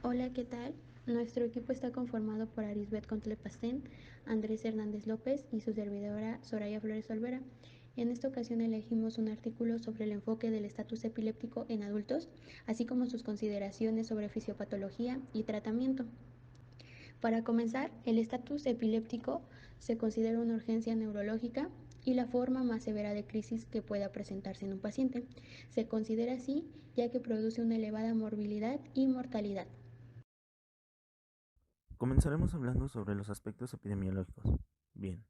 Hola, ¿qué tal? Nuestro equipo está conformado por Arisbet Contlepastén, Andrés Hernández López y su servidora Soraya Flores Olvera. En esta ocasión elegimos un artículo sobre el enfoque del estatus epiléptico en adultos, así como sus consideraciones sobre fisiopatología y tratamiento. Para comenzar, el estatus epiléptico se considera una urgencia neurológica y la forma más severa de crisis que pueda presentarse en un paciente. Se considera así ya que produce una elevada morbilidad y mortalidad. Comenzaremos hablando sobre los aspectos epidemiológicos. Bien,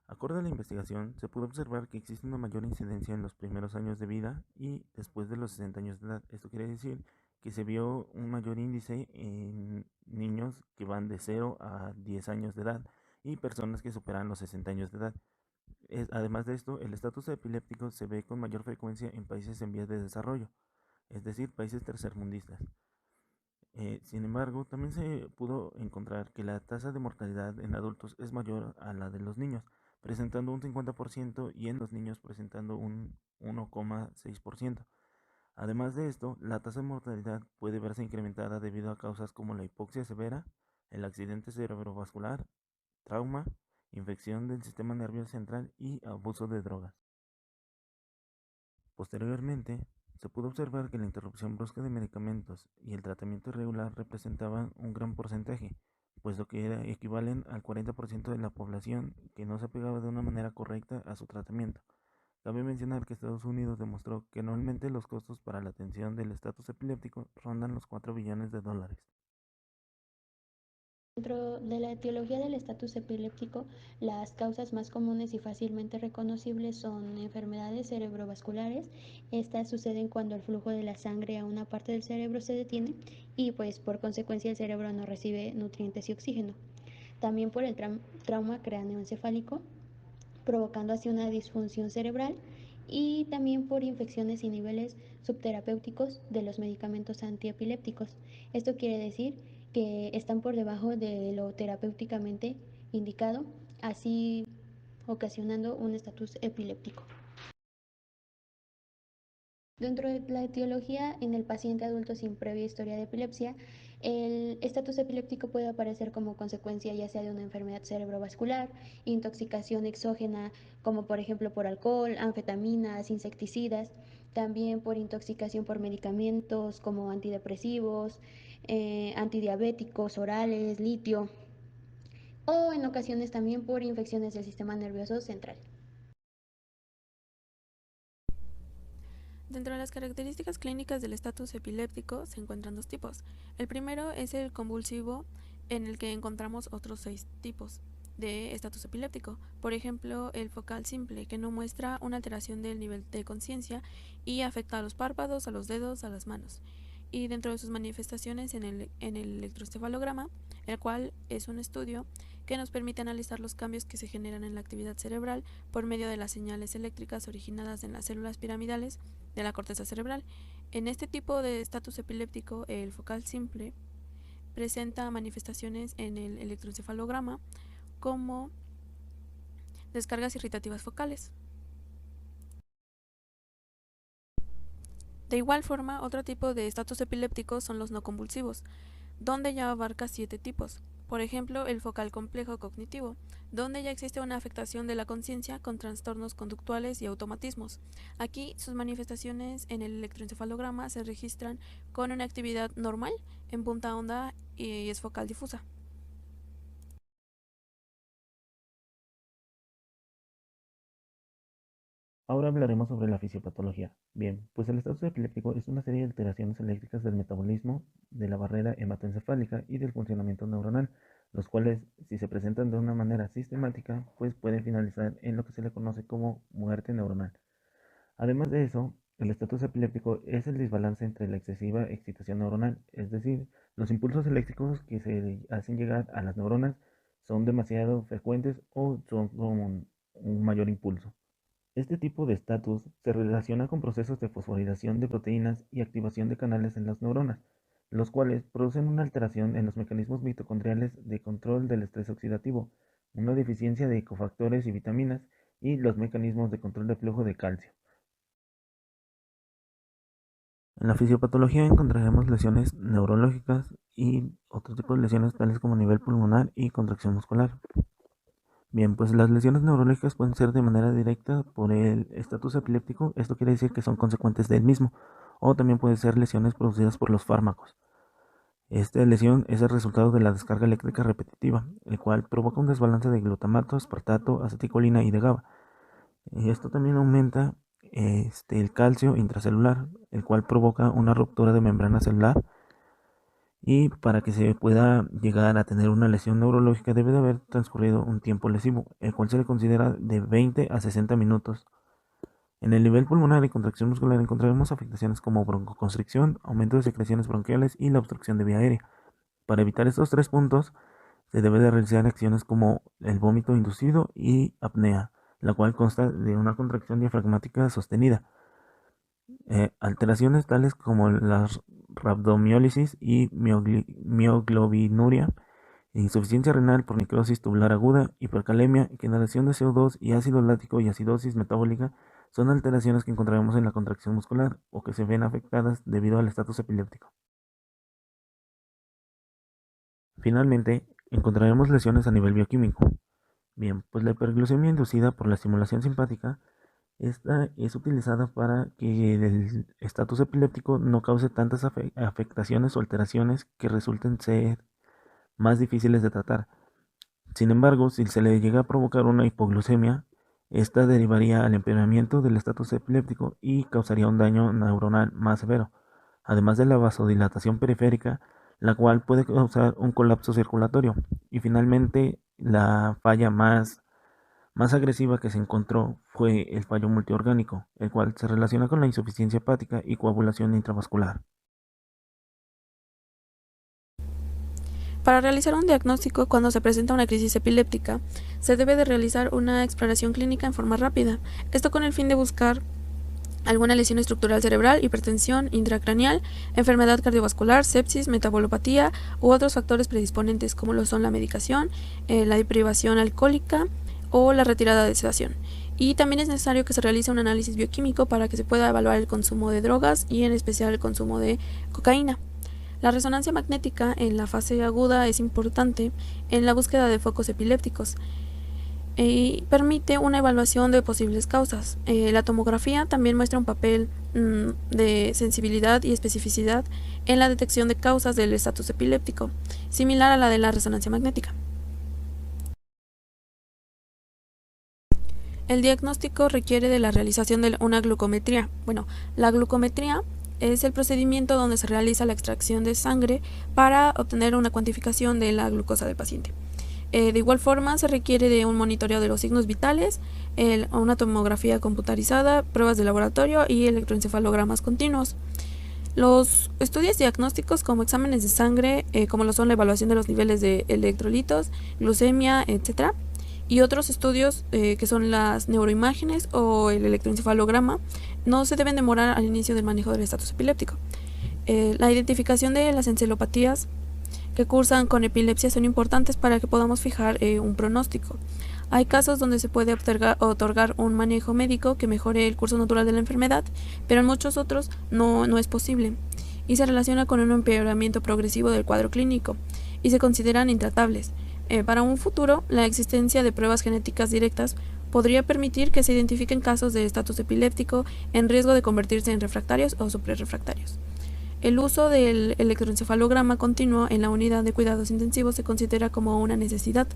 acorde a la investigación, se pudo observar que existe una mayor incidencia en los primeros años de vida y después de los 60 años de edad. Esto quiere decir que se vio un mayor índice en niños que van de 0 a 10 años de edad y personas que superan los 60 años de edad. Además de esto, el estatus epiléptico se ve con mayor frecuencia en países en vías de desarrollo, es decir, países tercermundistas. Sin embargo, también se pudo encontrar que la tasa de mortalidad en adultos es mayor a la de los niños, presentando un 50% y en los niños presentando un 1,6%. Además de esto, la tasa de mortalidad puede verse incrementada debido a causas como la hipoxia severa, el accidente cerebrovascular, trauma, infección del sistema nervioso central y abuso de drogas. Posteriormente, se pudo observar que la interrupción brusca de medicamentos y el tratamiento irregular representaban un gran porcentaje, puesto que equivalen al 40% de la población que no se apegaba de una manera correcta a su tratamiento. Cabe mencionar que Estados Unidos demostró que anualmente los costos para la atención del estatus epiléptico rondan los 4 billones de dólares. Dentro de la etiología del estatus epiléptico, las causas más comunes y fácilmente reconocibles son enfermedades cerebrovasculares. Estas suceden cuando el flujo de la sangre a una parte del cerebro se detiene y pues por consecuencia el cerebro no recibe nutrientes y oxígeno. También por el trauma cráneoencefálico, provocando así una disfunción cerebral, y también por infecciones y niveles subterapéuticos de los medicamentos antiepilépticos. Esto quiere decir que están por debajo de lo terapéuticamente indicado, así ocasionando un estatus epiléptico. Dentro de la etiología, en el paciente adulto sin previa historia de epilepsia, el estatus epiléptico puede aparecer como consecuencia ya sea de una enfermedad cerebrovascular, intoxicación exógena, como por ejemplo por alcohol, anfetaminas, insecticidas, también por intoxicación por medicamentos como antidepresivos, antidiabéticos, orales, litio, o en ocasiones también por infecciones del sistema nervioso central. Dentro de las características clínicas del estatus epiléptico se encuentran dos tipos. El primero es el convulsivo, en el que encontramos otros 6 tipos de estatus epiléptico. Por ejemplo, el focal simple, que no muestra una alteración del nivel de conciencia y afecta a los párpados, a los dedos, a las manos. Y dentro de sus manifestaciones en el electroencefalograma, el cual es un estudio que nos permite analizar los cambios que se generan en la actividad cerebral por medio de las señales eléctricas originadas en las células piramidales de la corteza cerebral. En este tipo de estatus epiléptico, el focal simple presenta manifestaciones en el electroencefalograma como descargas irritativas focales. De igual forma, otro tipo de estatus epilépticos son los no convulsivos, donde ya abarca 7 tipos. Por ejemplo, el focal complejo cognitivo, donde ya existe una afectación de la conciencia con trastornos conductuales y automatismos. Aquí sus manifestaciones en el electroencefalograma se registran con una actividad normal en punta onda y es focal difusa. Ahora hablaremos sobre la fisiopatología. Bien, pues el estatus epiléptico es una serie de alteraciones eléctricas del metabolismo, de la barrera hematoencefálica y del funcionamiento neuronal, los cuales, si se presentan de una manera sistemática, pues pueden finalizar en lo que se le conoce como muerte neuronal. Además de eso, el estatus epiléptico es el desbalance entre la excesiva excitación neuronal, es decir, los impulsos eléctricos que se hacen llegar a las neuronas son demasiado frecuentes o son con un mayor impulso. Este tipo de estatus se relaciona con procesos de fosforilación de proteínas y activación de canales en las neuronas, los cuales producen una alteración en los mecanismos mitocondriales de control del estrés oxidativo, una deficiencia de cofactores y vitaminas y los mecanismos de control de flujo de calcio. En la fisiopatología encontraremos lesiones neurológicas y otros tipos de lesiones tales como nivel pulmonar y contracción muscular. Bien, pues las lesiones neurológicas pueden ser de manera directa por el estatus epiléptico, esto quiere decir que son consecuentes del mismo, o también pueden ser lesiones producidas por los fármacos. Esta lesión es el resultado de la descarga eléctrica repetitiva, el cual provoca un desbalance de glutamato, aspartato, acetilcolina y de GABA. Y esto también aumenta el calcio intracelular, el cual provoca una ruptura de membrana celular. Y para que se pueda llegar a tener una lesión neurológica debe de haber transcurrido un tiempo lesivo, el cual se le considera de 20 a 60 minutos. En el nivel pulmonar y contracción muscular encontraremos afectaciones como broncoconstricción, aumento de secreciones bronquiales y la obstrucción de vía aérea. Para evitar estos 3 puntos, se debe de realizar acciones como el vómito inducido y apnea, la cual consta de una contracción diafragmática sostenida. Alteraciones tales como la rhabdomiólisis y mioglobinuria, insuficiencia renal por necrosis tubular aguda, hipercalemia, generación de CO2 y ácido láctico y acidosis metabólica son alteraciones que encontraremos en la contracción muscular o que se ven afectadas debido al estatus epiléptico. Finalmente, encontraremos lesiones a nivel bioquímico. Bien, pues la hiperglucemia inducida por la estimulación simpática, esta es utilizada para que el estatus epiléptico no cause tantas afectaciones o alteraciones que resulten ser más difíciles de tratar. Sin embargo, si se le llega a provocar una hipoglucemia, esta derivaría al empeoramiento del estatus epiléptico y causaría un daño neuronal más severo, además de la vasodilatación periférica, la cual puede causar un colapso circulatorio. Y finalmente, la falla más agresiva que se encontró fue el fallo multiorgánico, el cual se relaciona con la insuficiencia hepática y coagulación intravascular. Para realizar un diagnóstico cuando se presenta una crisis epiléptica, se debe de realizar una exploración clínica en forma rápida, esto con el fin de buscar alguna lesión estructural cerebral, hipertensión intracraneal, enfermedad cardiovascular, sepsis, metabolopatía u otros factores predisponentes como lo son la medicación, la deprivación alcohólica o la retirada de sedación. Y también es necesario que se realice un análisis bioquímico para que se pueda evaluar el consumo de drogas y en especial el consumo de cocaína. La resonancia magnética en la fase aguda es importante en la búsqueda de focos epilépticos y permite una evaluación de posibles causas. La tomografía también muestra un papel de sensibilidad y especificidad en la detección de causas del estatus epiléptico, similar a la de la resonancia magnética. El diagnóstico requiere de la realización de una glucometría. Bueno, la glucometría es el procedimiento donde se realiza la extracción de sangre para obtener una cuantificación de la glucosa del paciente. De igual forma, se requiere de un monitoreo de los signos vitales, una tomografía computarizada, pruebas de laboratorio y electroencefalogramas continuos. Los estudios diagnósticos como exámenes de sangre, como lo son la evaluación de los niveles de electrolitos, glucemia, etc., y otros estudios que son las neuroimágenes o el electroencefalograma, no se deben demorar al inicio del manejo del estatus epiléptico. La identificación de las encelopatías que cursan con epilepsia son importantes para que podamos fijar un pronóstico. Hay casos donde se puede otorgar un manejo médico que mejore el curso natural de la enfermedad, pero en muchos otros no es posible y se relaciona con un empeoramiento progresivo del cuadro clínico y se consideran intratables. Para un futuro, la existencia de pruebas genéticas directas podría permitir que se identifiquen casos de estatus epiléptico en riesgo de convertirse en refractarios o suprarrefractarios. El uso del electroencefalograma continuo en la unidad de cuidados intensivos se considera como una necesidad,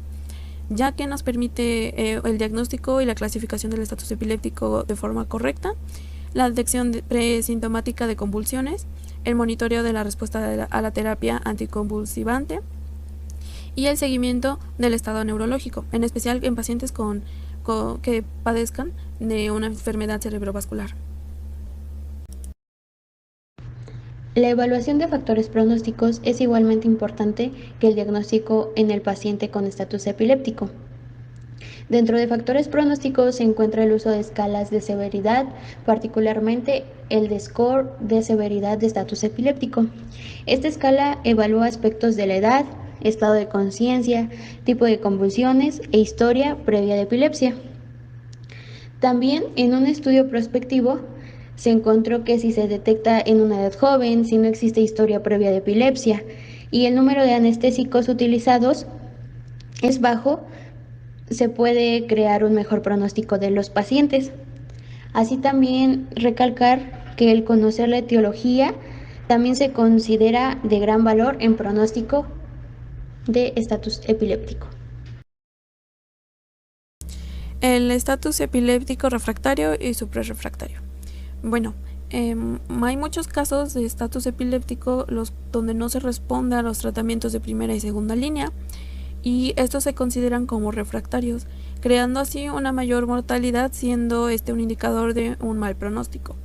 ya que nos permite el diagnóstico y la clasificación del estatus epiléptico de forma correcta, la detección presintomática de convulsiones, el monitoreo de la respuesta a la terapia anticonvulsivante y el seguimiento del estado neurológico, en especial en pacientes que padezcan de una enfermedad cerebrovascular. La evaluación de factores pronósticos es igualmente importante que el diagnóstico en el paciente con estatus epiléptico. Dentro de factores pronósticos se encuentra el uso de escalas de severidad, particularmente el de score de severidad de estatus epiléptico. Esta escala evalúa aspectos de la edad, estado de conciencia, tipo de convulsiones e historia previa de epilepsia. También en un estudio prospectivo Se encontró que si se detecta en una edad joven, si no existe historia previa de epilepsia y el número de anestésicos utilizados es bajo, se puede crear un mejor pronóstico de los pacientes. Así también recalcar que el conocer la etiología también se considera de gran valor en pronóstico de estatus epiléptico. El estatus epiléptico refractario y suprarrefractario. Bueno, hay muchos casos de estatus epiléptico donde no se responde a los tratamientos de primera y segunda línea, y estos se consideran como refractarios, creando así una mayor mortalidad, siendo este un indicador de un mal pronóstico.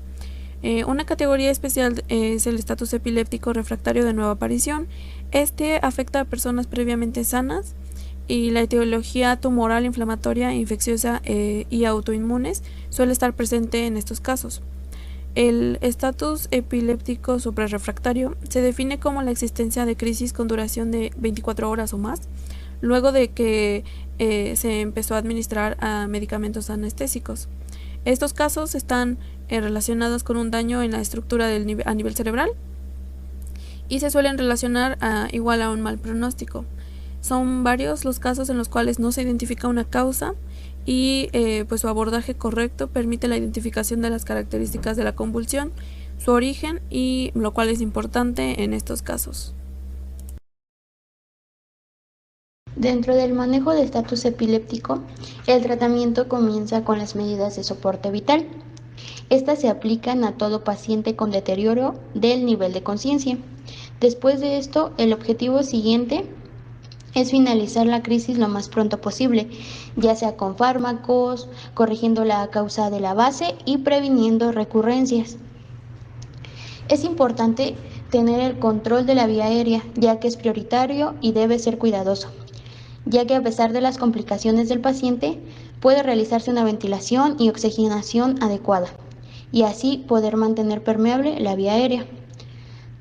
Una categoría especial es el estatus epiléptico refractario de nueva aparición. Este afecta a personas previamente sanas y la etiología tumoral, inflamatoria, infecciosa y autoinmunes suele estar presente en estos casos. El estatus epiléptico suprarrefractario se define como la existencia de crisis con duración de 24 horas o más, luego de que se empezó a administrar a medicamentos anestésicos. Estos casos están relacionados con un daño en la estructura a nivel cerebral y se suelen relacionar igual a un mal pronóstico. Son varios los casos en los cuales no se identifica una causa y pues su abordaje correcto permite la identificación de las características de la convulsión, su origen, y lo cual es importante en estos casos. Dentro del manejo de estatus epiléptico, el tratamiento comienza con las medidas de soporte vital. Estas se aplican a todo paciente con deterioro del nivel de conciencia. Después de esto, el objetivo siguiente es finalizar la crisis lo más pronto posible, ya sea con fármacos, corrigiendo la causa de la base y previniendo recurrencias. Es importante tener el control de la vía aérea, ya que es prioritario y debe ser cuidadoso, ya que a pesar de las complicaciones del paciente, puede realizarse una ventilación y oxigenación adecuada, y así poder mantener permeable la vía aérea,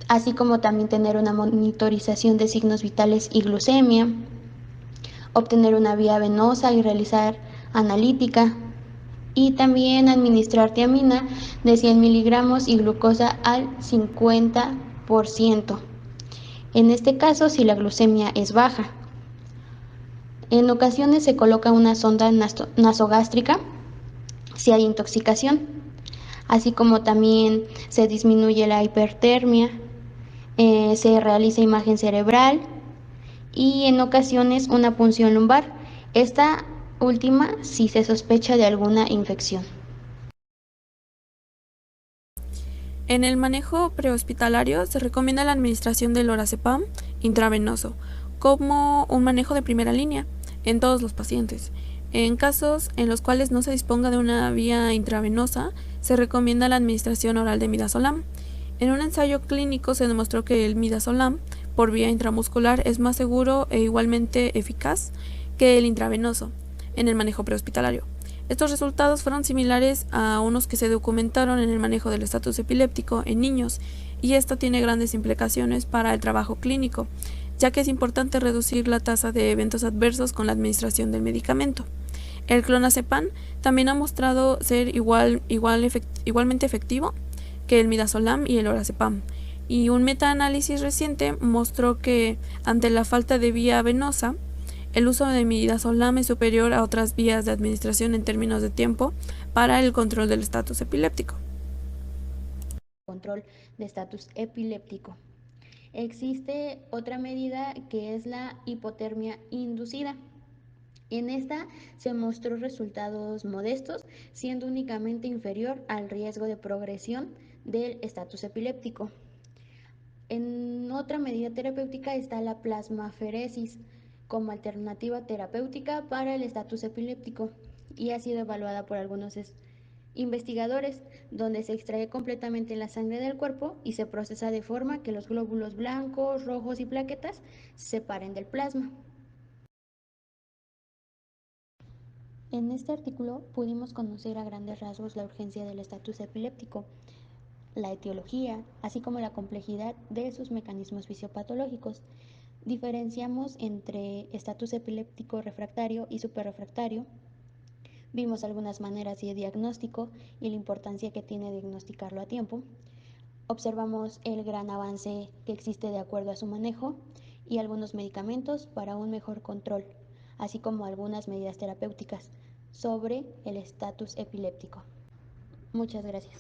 así como también tener una monitorización de signos vitales y glucemia, obtener una vía venosa y realizar analítica, y también administrar tiamina de 100 miligramos y glucosa al 50%. En este caso, si la glucemia es baja. En ocasiones se coloca una sonda nasogástrica si hay intoxicación, así como también se disminuye la hipertermia, se realiza imagen cerebral y en ocasiones una punción lumbar. Esta última si se sospecha de alguna infección. En el manejo prehospitalario se recomienda la administración del lorazepam intravenoso como un manejo de primera línea en todos los pacientes. En casos en los cuales no se disponga de una vía intravenosa, se recomienda la administración oral de midazolam. En un ensayo clínico se demostró que el midazolam por vía intramuscular es más seguro e igualmente eficaz que el intravenoso en el manejo prehospitalario. Estos resultados fueron similares a unos que se documentaron en el manejo del estatus epiléptico en niños, y esto tiene grandes implicaciones para el trabajo clínico, ya que es importante reducir la tasa de eventos adversos con la administración del medicamento. El clonazepam también ha mostrado ser igualmente efectivo que el midazolam y el lorazepam, y un metaanálisis reciente mostró que ante la falta de vía venosa, el uso de midazolam es superior a otras vías de administración en términos de tiempo para el control del estatus epiléptico. Control de estatus epiléptico. Existe otra medida que es la hipotermia inducida. En esta se mostró resultados modestos, siendo únicamente inferior al riesgo de progresión del estatus epiléptico. En otra medida terapéutica está la plasmaferesis como alternativa terapéutica para el estatus epiléptico y ha sido evaluada por algunos investigadores, donde se extrae completamente la sangre del cuerpo y se procesa de forma que los glóbulos blancos, rojos y plaquetas se separen del plasma. En este artículo pudimos conocer a grandes rasgos la urgencia del estatus epiléptico, la etiología, así como la complejidad de sus mecanismos fisiopatológicos. Diferenciamos entre estatus epiléptico refractario y superrefractario, Vimos algunas maneras de diagnóstico y la importancia que tiene diagnosticarlo a tiempo. Observamos el gran avance que existe de acuerdo a su manejo y algunos medicamentos para un mejor control, así como algunas medidas terapéuticas sobre el estatus epiléptico. Muchas gracias.